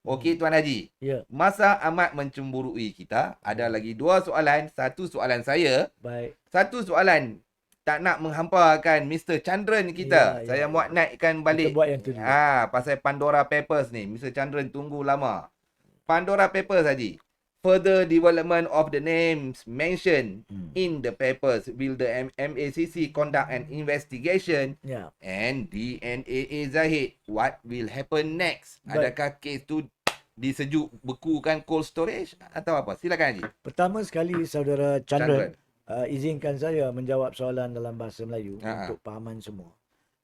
Okey Tuan Haji. Ya, Masa amat mencemburui kita. Ada lagi dua soalan. Satu soalan saya. baik. Satu soalan. Tak nak menghampakan Mr. Chandran kita. Ya, ya, Saya ya. muat naikkan Kita balik. buat yang tu dulu. Pasal Pandora Papers ni. Mr. Chandran tunggu lama. Pandora Papers Haji. Further development of the names mentioned in the papers. Will the MACC conduct an investigation Ya. and DNAA Zahid? What will happen next? Baik. Adakah kes tu disejuk bekukan cold storage atau apa? Silakan Haji. Pertama sekali Saudara Chandran, Chandran. izinkan saya menjawab soalan dalam bahasa Melayu Ha. untuk pahaman semua.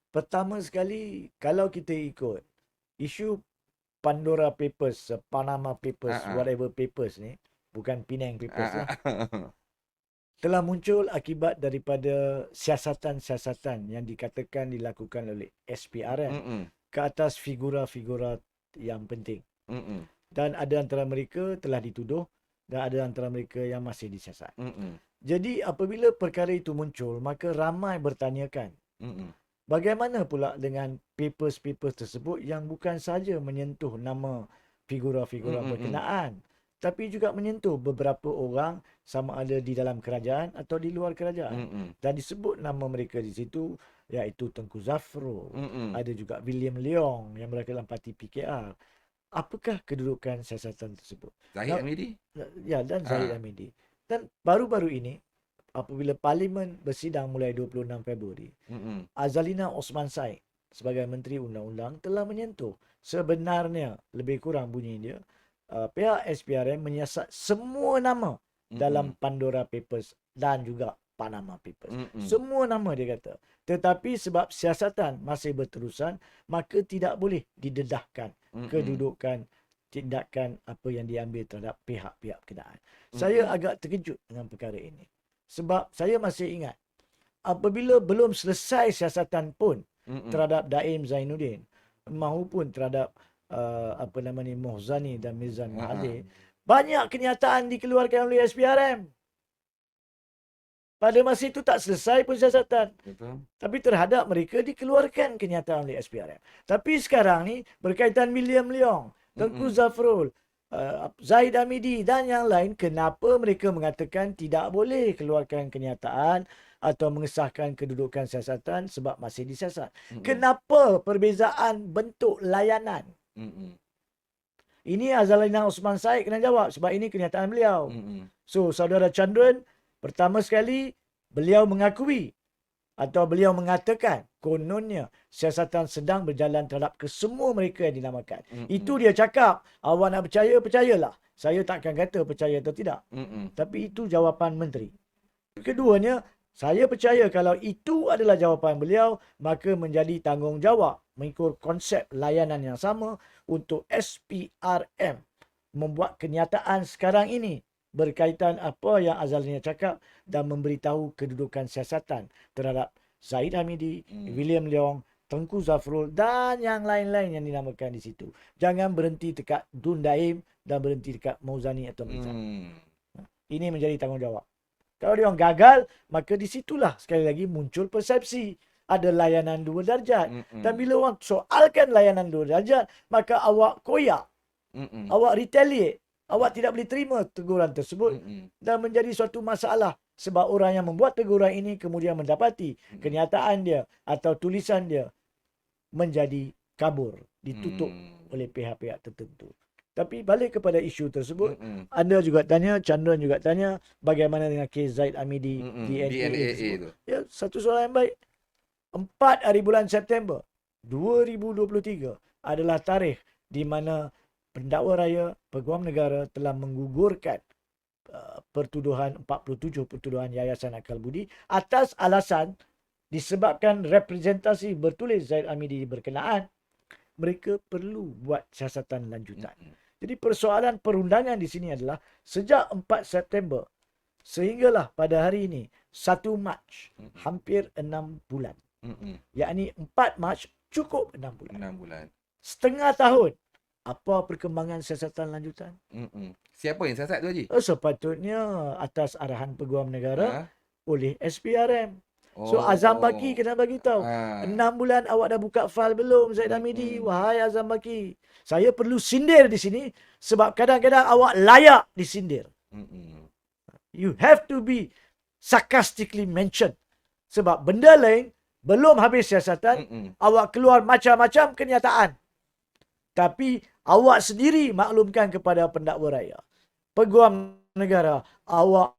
Pertama sekali, kalau kita ikut isu Pandora Papers, Panama Papers, whatever papers ni, bukan Penang Papers lah, telah muncul akibat daripada siasatan-siasatan yang dikatakan dilakukan oleh SPRM ke atas figura-figura yang penting. Dan ada antara mereka telah dituduh dan ada antara mereka yang masih disiasat. Jadi apabila perkara itu muncul, maka ramai bertanyakan, bagaimana pula dengan papers-papers tersebut yang bukan saja menyentuh nama figura-figura berkenaan, tapi juga menyentuh beberapa orang sama ada di dalam kerajaan atau di luar kerajaan. Dan disebut nama mereka di situ, iaitu Tengku Zafrul, ada juga William Leong yang berada dalam parti PKR. Apakah kedudukan siasatan tersebut? Zahid Hamidi? Ya, dan Zahid Hamidi. Dan baru-baru ini, apabila Parlimen bersidang mulai 26 Februari, Azalina Osman Said sebagai Menteri Undang-Undang telah menyentuh, sebenarnya lebih kurang bunyi dia, pihak SPRM menyiasat semua nama dalam Pandora Papers dan juga Panama Papers. Semua nama dia kata. Tetapi sebab siasatan masih berterusan, maka tidak boleh didedahkan kedudukan tindakan apa yang diambil terhadap pihak-pihak berkenaan. Saya agak terkejut dengan perkara ini. Sebab saya masih ingat, apabila belum selesai siasatan pun terhadap Daim Zainuddin maupun terhadap Mohzani dan Mizan Mahathir, banyak kenyataan dikeluarkan oleh SPRM. Pada masa itu tak selesai pun siasatan. Betul. Tapi terhadap mereka dikeluarkan kenyataan oleh SPRM. Tapi sekarang ni berkaitan William Leong, Tengku Zafrul, Zahid Hamidi dan yang lain, kenapa mereka mengatakan tidak boleh keluarkan kenyataan atau mengesahkan kedudukan siasatan sebab masih disiasat? Kenapa perbezaan bentuk layanan? Ini Azalina Osman Said kena jawab sebab ini kenyataan beliau. So, Saudara Chandran, pertama sekali beliau mengakui atau beliau mengatakan kononnya siasatan sedang berjalan terhadap kesemua mereka yang dinamakan. Itu dia cakap. Awak nak percaya, percayalah. Saya takkan kata percaya atau tidak. Tapi itu jawapan menteri. Keduanya, saya percaya kalau itu adalah jawapan beliau, maka menjadi tanggungjawab mengikut konsep layanan yang sama untuk SPRM membuat kenyataan sekarang ini berkaitan apa yang Azalina cakap dan memberitahu kedudukan siasatan terhadap Zahid Hamidi, William Leong, Tengku Zafrul dan yang lain-lain yang dinamakan di situ. Jangan berhenti dekat Dun Daim dan berhenti dekat Mohzani atau Mizan. Ini menjadi tanggungjawab. Kalau dia orang gagal, maka di situlah sekali lagi muncul persepsi ada layanan 2 darjat. Dan bila orang soalkan layanan 2 darjat, maka awak koyak. Awak retaliate. Awak tidak boleh terima teguran tersebut dan menjadi suatu masalah sebab orang yang membuat teguran ini kemudian mendapati kenyataan dia atau tulisan dia menjadi kabur, ditutup oleh pihak-pihak tertentu. Tapi balik kepada isu tersebut, anda juga tanya, Chandran juga tanya, bagaimana dengan kes Zahid Hamidi, DNAA tersebut. Ya, satu soalan yang baik. 4 hari bulan September 2023 adalah tarikh di mana pendakwa raya Peguam Negara telah menggugurkan pertuduhan 47 pertuduhan Yayasan Akal Budi atas alasan disebabkan representasi bertulis Zahid Hamidi berkenaan, mereka perlu buat siasatan lanjutan. Jadi persoalan perundangan di sini adalah sejak 4 September sehinggalah pada hari ini 1 Mac, hampir 6 bulan. Yakni 4 Mac cukup 6 bulan. 6 bulan. Setengah tahun. Apa perkembangan siasatan lanjutan? Siapa yang siasat tu Haji? Sepatutnya atas arahan Peguam Negara oleh SPRM. So Azam Baki kena bagi tahu. Ah. 6 bulan awak dah buka file belum Zaid Hamidi? Wahai Azam Baki. Saya perlu sindir di sini sebab kadang-kadang awak layak disindir. You have to be sarcastically mentioned. Sebab benda lain belum habis siasatan, awak keluar macam-macam kenyataan. Tapi awak sendiri maklumkan kepada pendakwa raya. Peguam negara, awak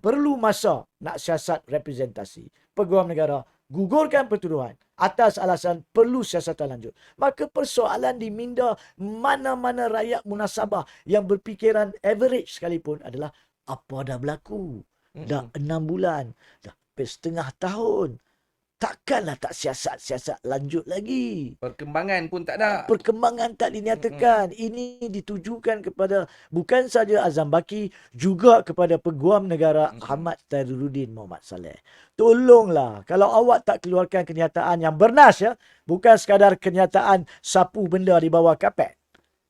perlu masa nak siasat representasi. Peguam negara, gugurkan pertuduhan atas alasan perlu siasatan lanjut. Maka persoalan di minda mana-mana rakyat munasabah yang berfikiran average sekalipun adalah apa dah berlaku? Dah 6 bulan, dah setengah tahun. Takkanlah tak siasat-siasat lanjut lagi. Perkembangan pun tak ada. Perkembangan tak dinyatakan. Ini ditujukan kepada bukan saja Azam Baki, juga kepada Peguam Negara Ahmad Tadiruddin Mohamed Saleh. Tolonglah, kalau awak tak keluarkan kenyataan yang bernas, ya, bukan sekadar kenyataan sapu benda di bawah kapet.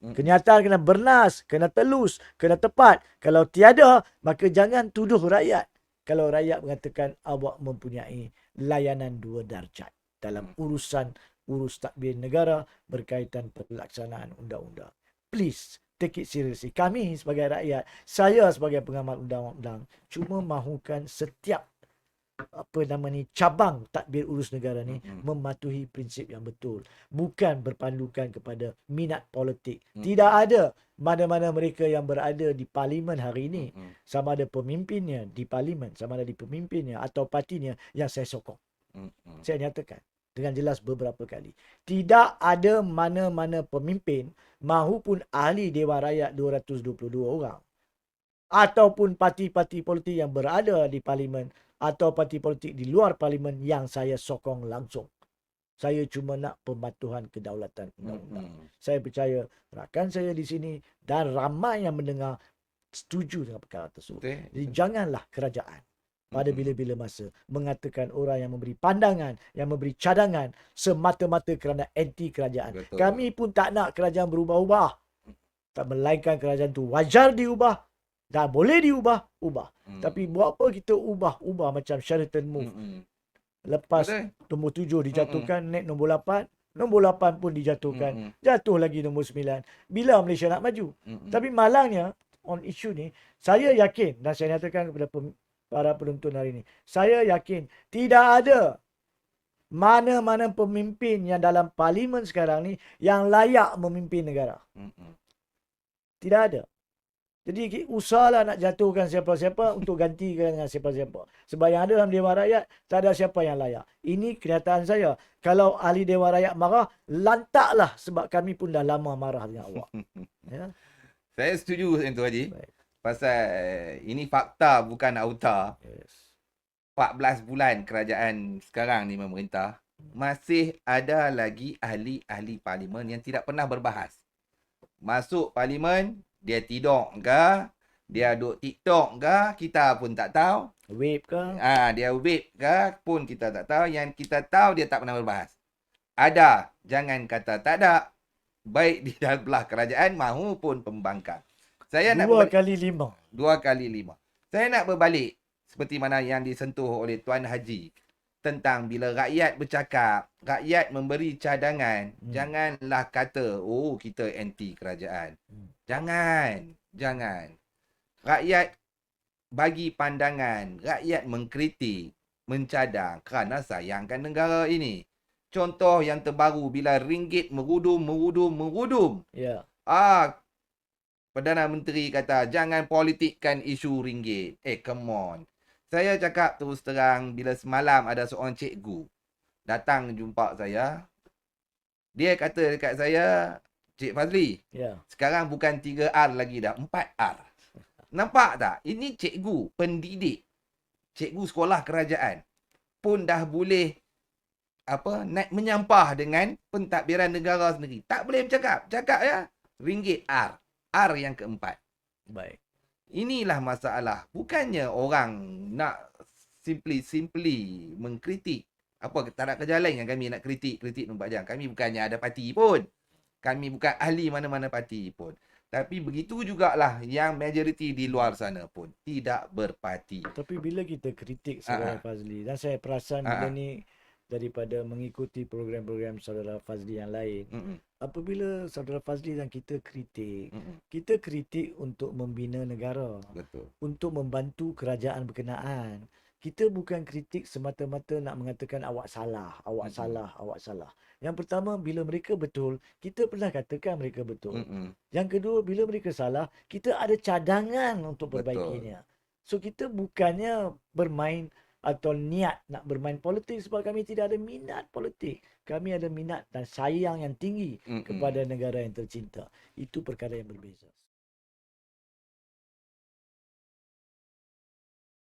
Kenyataan kena bernas, kena telus, kena tepat. Kalau tiada, maka jangan tuduh rakyat. Kalau rakyat mengatakan awak mempunyai layanan 2 darjat dalam urus tadbir negara berkaitan pelaksanaan undang-undang. Please take it seriously. Kami sebagai rakyat, saya sebagai pengamal undang-undang, cuma mahukan setiap cabang tadbir urus negara ni mematuhi prinsip yang betul, bukan berpandukan kepada minat politik. Tidak ada mana-mana mereka yang berada di parlimen hari ini, sama ada pemimpinnya di parlimen, sama ada di pemimpinnya atau partinya, yang saya sokong. Saya nyatakan dengan jelas beberapa kali, tidak ada mana-mana pemimpin mahupun ahli Dewan Rakyat 222 orang ataupun parti-parti politik yang berada di parlimen atau parti politik di luar parlimen yang saya sokong langsung. Saya cuma nak pematuhan kedaulatan undang-undang. Saya percaya rakan saya di sini dan ramai yang mendengar setuju dengan perkara tersebut. Jadi janganlah kerajaan pada bila-bila masa mengatakan orang yang memberi pandangan, yang memberi cadangan semata-mata kerana anti kerajaan. Betul. Kami pun tak nak kerajaan berubah-ubah. Tak melainkan kerajaan tu wajar diubah, dah boleh diubah, ubah. Tapi buat apa kita ubah macam Sheraton Move. Lepas nombor 7 dijatuhkan, naik nombor 8. Nombor 8 pun dijatuhkan. Jatuh lagi nombor 9. Bila Malaysia nak maju? Tapi malangnya, on isu ni, saya yakin, dan saya nyatakan kepada para penonton hari ini, saya yakin tidak ada mana-mana pemimpin yang dalam parlimen sekarang ni yang layak memimpin negara. Tidak ada. Jadi usahalah nak jatuhkan siapa-siapa untuk gantikan dengan siapa-siapa. Sebab yang ada dalam Dewan Rakyat, tak ada siapa yang layak. Ini kenyataan saya. Kalau ahli Dewan Rakyat marah, lantaklah sebab kami pun dah lama marah dengan awak. Ya? Saya setuju dengan tu, Haji. Baik. Pasal ini fakta bukan auta. Yes. 14 bulan kerajaan sekarang ni memerintah, masih ada lagi ahli-ahli parlimen yang tidak pernah berbahas. Masuk parlimen, dia tidur ke, dia duk TikTok ke, kita pun tak tahu. Vape ke? Dia vape ke pun kita tak tahu. Yang kita tahu dia tak pernah berbahas. Ada, jangan kata tak ada. Baik di dalam belah kerajaan maupun pembangkang. Saya nak 2 kali 5. 2 kali 5. Saya nak berbalik seperti mana yang disentuh oleh Tuan Haji tentang bila rakyat bercakap, rakyat memberi cadangan, janganlah kata, oh kita anti kerajaan. Jangan. Rakyat bagi pandangan, rakyat mengkritik, mencadang kerana sayangkan negara ini. Contoh yang terbaru bila ringgit merudum. Ya. Perdana Menteri kata jangan politikkan isu ringgit. Come on. Saya cakap terus terang, bila semalam ada seorang cikgu datang jumpa saya. Dia kata dekat saya, Cik Fazli, sekarang bukan 3R lagi dah, 4R. Nampak tak? Ini cikgu, pendidik, cikgu sekolah kerajaan pun dah boleh naik menyampah dengan pentadbiran negara sendiri. Tak boleh bercakap. Cakap ya, ringgit R. R yang keempat. Baik. Inilah masalah. Bukannya orang nak simply mengkritik. Tak ada kerja lain yang kami nak kritik 24 jam. Kami bukannya ada parti pun. kami bukan ahli mana-mana parti pun. Tapi begitu jugalah yang majoriti di luar sana pun tidak berparti. Tapi bila kita kritik Ah, saudara ah. Fazli, dan saya perasan Ah, bila ah. ni daripada mengikuti program-program saudara Fazli yang lain, Mm-mm. apabila saudara Fazli dan kita Mm-mm. kritik untuk membina negara, Betul. untuk membantu kerajaan berkenaan. Kita bukan kritik semata-mata nak mengatakan awak salah, awak Mm-mm. salah, awak salah. Yang pertama, bila mereka betul, kita pernah katakan mereka betul. Mm-mm. Yang kedua, bila mereka salah, kita ada cadangan untuk Betul. perbaikinya. So, kita bukannya bermain atau niat nak bermain politik sebab kami tidak ada minat politik. Kami ada minat dan sayang yang tinggi Mm-mm. kepada negara yang tercinta. Itu perkara yang berbeza.